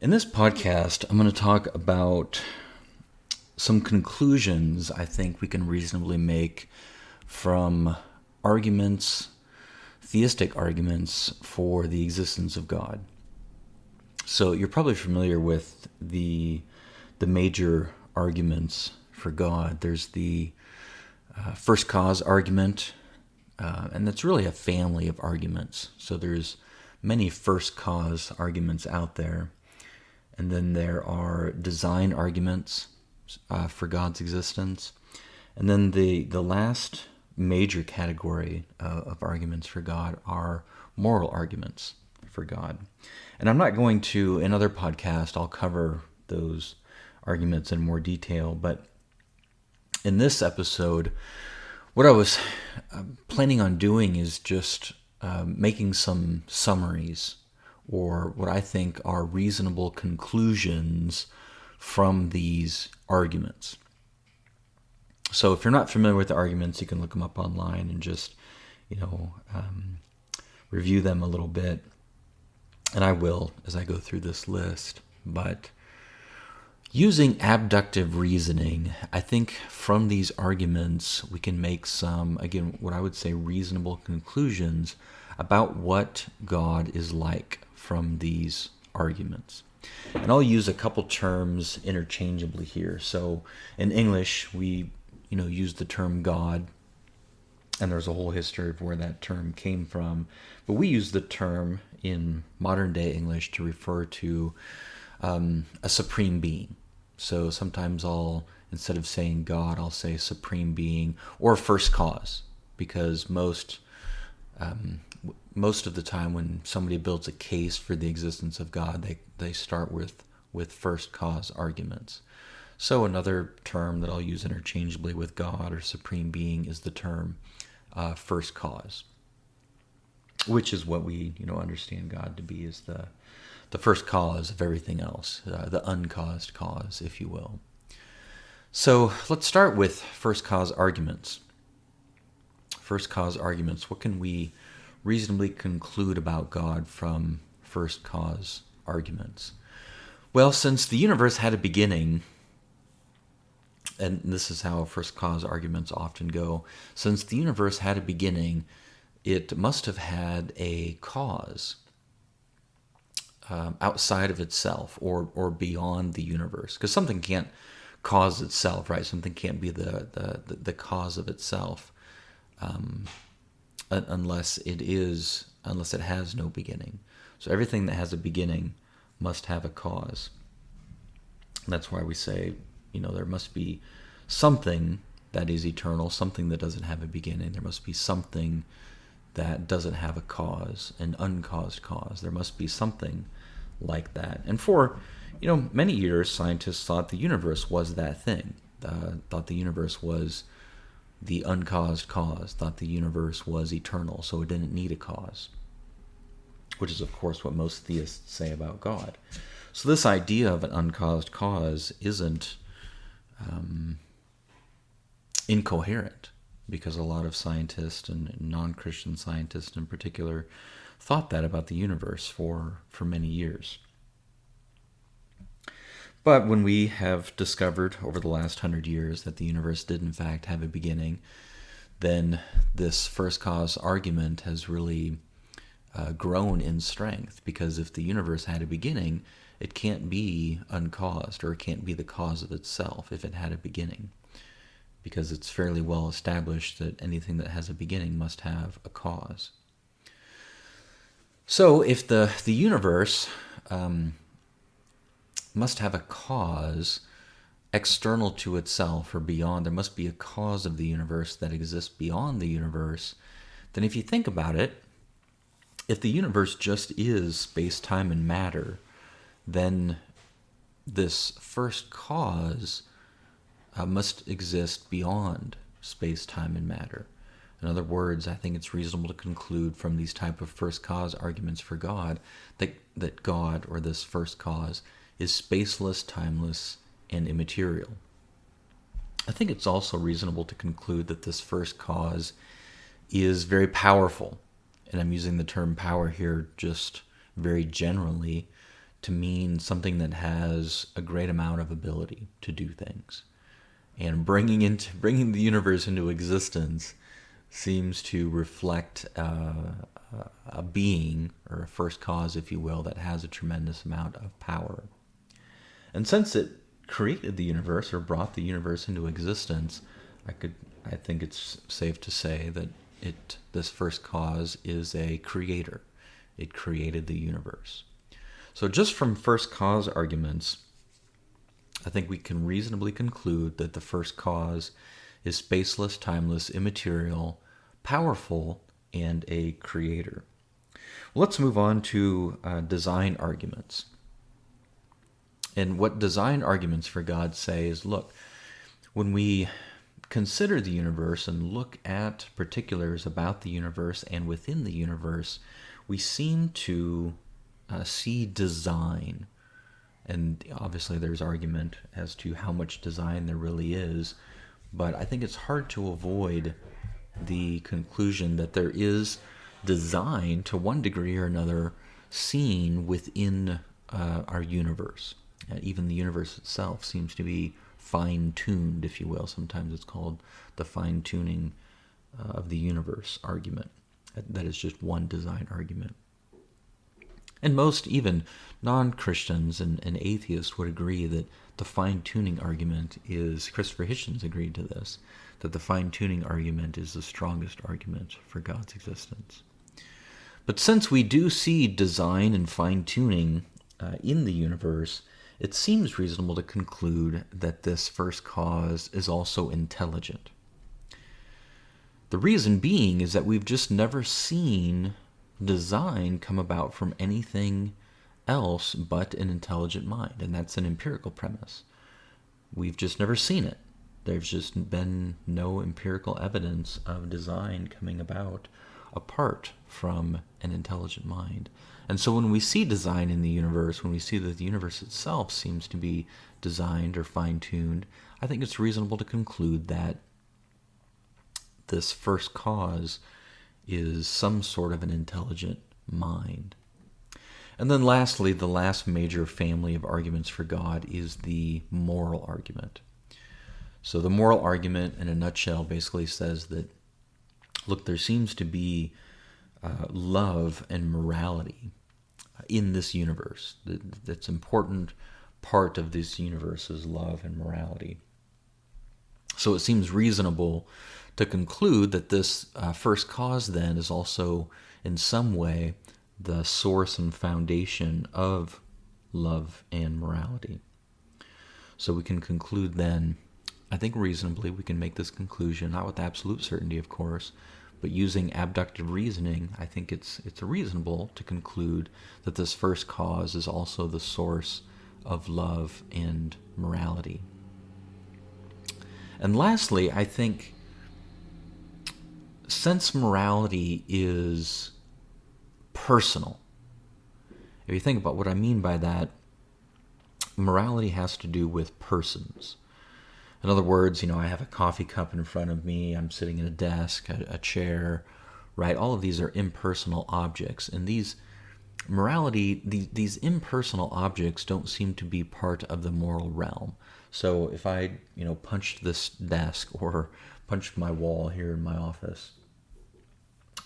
In this podcast, I'm going to talk about some conclusions I think we can reasonably make from arguments, theistic arguments for the existence of God. So you're probably familiar with the major arguments for God. There's the first cause argument, and that's really a family of arguments. So there's many first cause arguments out there. And then there are design arguments for God's existence. And then the last major category of arguments for God are moral arguments for God. And I'm not going to, in other podcasts, I'll cover those arguments in more detail. But in this episode, what I was planning on doing is just making some summaries, or what I think are reasonable conclusions from these arguments. So if you're not familiar with the arguments, you can look them up online and just, review them a little bit. And I will as I go through this list. But using abductive reasoning, I think from these arguments we can make some, again, what I would say reasonable conclusions about what God is like from these arguments. And I'll use a couple terms interchangeably here. So in English, we use the term God, and there's a whole history of where that term came from. But we use the term in modern day English to refer to a supreme being. So sometimes instead of saying God, I'll say supreme being or first cause, because most of the time when somebody builds a case for the existence of God, they start with first cause arguments. So another term that I'll use interchangeably with God or supreme being is the term first cause, which is what we understand God to be, is the first cause of everything else, the uncaused cause, if you will. So let's start with first cause arguments. First cause arguments. What can we reasonably conclude about God from first cause arguments? Well, since the universe had a beginning, and this is how first cause arguments often go, since the universe had a beginning, it must have had a cause outside of itself or beyond the universe, because something can't cause itself, right? Something can't be the cause of itself unless it has no beginning. So everything that has a beginning must have a cause. And that's why we say, there must be something that is eternal, something that doesn't have a beginning. There must be something that doesn't have a cause, an uncaused cause. There must be something like that. And for, many years, scientists thought the universe was that thing. Thought the universe was the uncaused cause, thought the universe was eternal, so it didn't need a cause, which is, of course, what most theists say about God. So this idea of an uncaused cause isn't incoherent, because a lot of scientists and non-Christian scientists in particular thought that about the universe for many years. But when we have discovered over the last 100 years that the universe did in fact have a beginning, then this first cause argument has really grown in strength, because if the universe had a beginning, it can't be uncaused, or it can't be the cause of itself if it had a beginning, because it's fairly well established that anything that has a beginning must have a cause. So if the universe must have a cause external to itself or beyond, there must be a cause of the universe that exists beyond the universe, then if you think about it, if the universe just is space, time, and matter, then this first cause must exist beyond space, time, and matter. In other words, I think it's reasonable to conclude from these type of first cause arguments for God that God, or this first cause, is spaceless, timeless, and immaterial. I think it's also reasonable to conclude that this first cause is very powerful. And I'm using the term power here just very generally to mean something that has a great amount of ability to do things. And bringing the universe into existence seems to reflect a being, or a first cause, if you will, that has a tremendous amount of power. And since it created the universe, or brought the universe into existence, I think it's safe to say that this first cause is a creator. It created the universe. So just from first cause arguments, I think we can reasonably conclude that the first cause is spaceless, timeless, immaterial, powerful, and a creator. Well, let's move on to design arguments. And what design arguments for God say is, look, when we consider the universe and look at particulars about the universe and within the universe, we seem to see design. And obviously there's argument as to how much design there really is, but I think it's hard to avoid the conclusion that there is design to one degree or another seen within our universe. Even the universe itself seems to be fine-tuned, if you will. Sometimes it's called the fine-tuning of the universe argument. That is just one design argument. And most even non-Christians and atheists would agree that the fine-tuning argument is, Christopher Hitchens agreed to this, that the fine-tuning argument is the strongest argument for God's existence. But since we do see design and fine-tuning in the universe, it seems reasonable to conclude that this first cause is also intelligent. The reason being is that we've just never seen design come about from anything else but an intelligent mind, and that's an empirical premise. We've just never seen it. There's just been no empirical evidence of design coming about apart from an intelligent mind. And so when we see design in the universe, when we see that the universe itself seems to be designed or fine-tuned, I think it's reasonable to conclude that this first cause is some sort of an intelligent mind. And then lastly, the last major family of arguments for God is the moral argument. So the moral argument, in a nutshell, basically says that, look, there seems to be love and morality in this universe. That's an important part of this universe is love and morality. So it seems reasonable to conclude that this first cause then is also in some way the source and foundation of love and morality. So we can conclude then, I think reasonably we can make this conclusion, not with absolute certainty of course, but using abductive reasoning, I think it's reasonable to conclude that this first cause is also the source of love and morality. And lastly, I think since morality is personal, if you think about what I mean by that, morality has to do with persons. In other words, I have a coffee cup in front of me, I'm sitting at a desk, a chair, right? All of these are impersonal objects, and these impersonal objects don't seem to be part of the moral realm. So if I, punched this desk or punched my wall here in my office,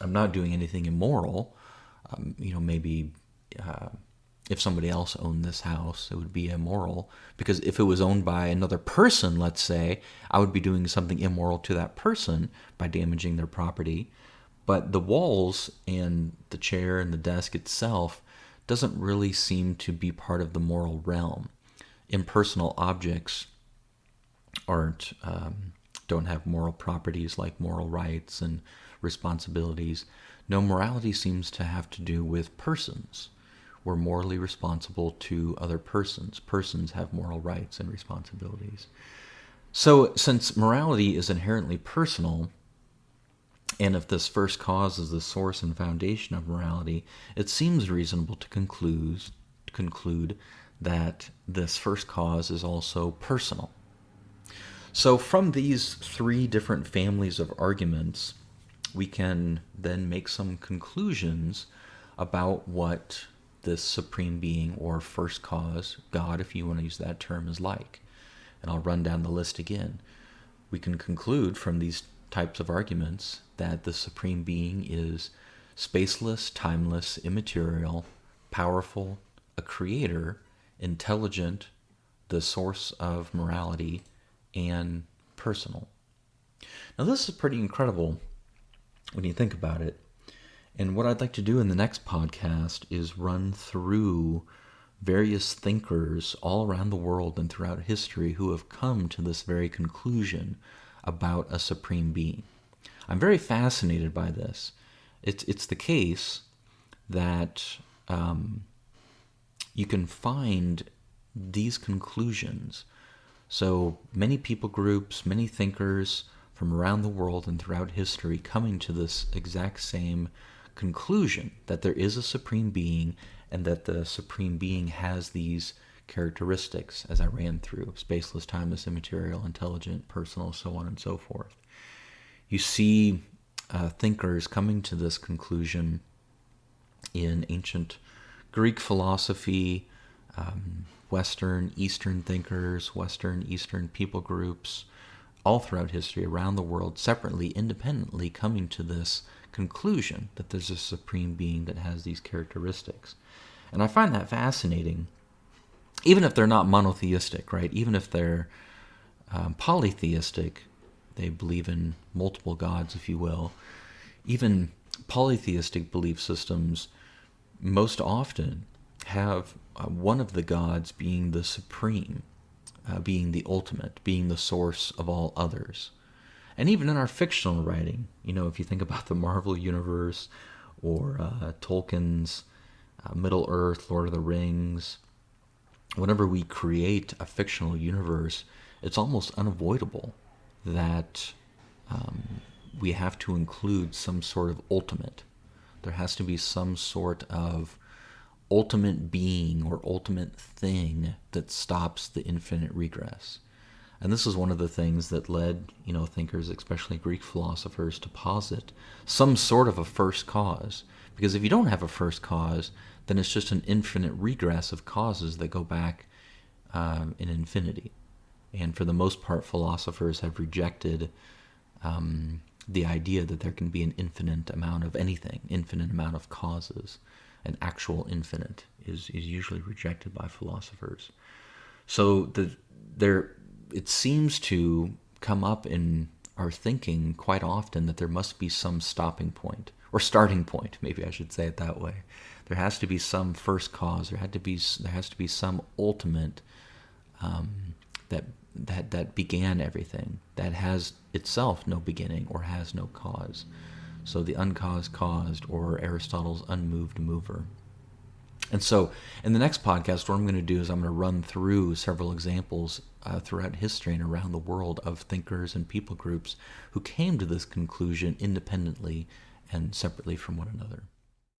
I'm not doing anything immoral. Maybe if somebody else owned this house, it would be immoral, because if it was owned by another person, let's say, I would be doing something immoral to that person by damaging their property. But the walls and the chair and the desk itself doesn't really seem to be part of the moral realm. Impersonal objects don't have moral properties like moral rights and responsibilities. No, morality seems to have to do with persons. We're morally responsible to other persons. Persons have moral rights and responsibilities. So since morality is inherently personal, and if this first cause is the source and foundation of morality, it seems reasonable to conclude that this first cause is also personal. So from these three different families of arguments, we can then make some conclusions about what this supreme being or first cause, God, if you want to use that term, is like. And I'll run down the list again. We can conclude from these types of arguments that the supreme being is spaceless, timeless, immaterial, powerful, a creator, intelligent, the source of morality, and personal. Now this is pretty incredible when you think about it. And what I'd like to do in the next podcast is run through various thinkers all around the world and throughout history who have come to this very conclusion about a supreme being. I'm very fascinated by this. It's the case that you can find these conclusions. So many people groups, many thinkers from around the world and throughout history coming to this exact same conclusion that there is a supreme being and that the supreme being has these characteristics, as I ran through: spaceless, timeless, immaterial, intelligent, personal, so on and so forth. You see thinkers coming to this conclusion in ancient Greek philosophy, Western, Eastern thinkers, Western, Eastern people groups, all throughout history, around the world, separately, independently, coming to this conclusion that there's a supreme being that has these characteristics. And I find that fascinating, even if they're not monotheistic, right? Even if they're polytheistic, they believe in multiple gods, if you will. Even polytheistic belief systems most often have one of the gods being the supreme, being the ultimate, being the source of all others. And even in our fictional writing, if you think about the Marvel Universe or Tolkien's Middle Earth, Lord of the Rings, whenever we create a fictional universe, it's almost unavoidable that we have to include some sort of ultimate. There has to be some sort of ultimate being or ultimate thing that stops the infinite regress. And this is one of the things that led, thinkers, especially Greek philosophers, to posit some sort of a first cause. Because if you don't have a first cause, then it's just an infinite regress of causes that go back in infinity. And for the most part, philosophers have rejected the idea that there can be an infinite amount of anything, infinite amount of causes. An actual infinite is usually rejected by philosophers. So it seems to come up in our thinking quite often that there must be some stopping point, or starting point, maybe I should say it that way. There has to be some first cause. There has to be some ultimate that began everything, that has itself no beginning or has no cause. So the uncaused caused, or Aristotle's unmoved mover. And so in the next podcast, what I'm going to do is I'm going to run through several examples throughout history and around the world of thinkers and people groups who came to this conclusion independently and separately from one another.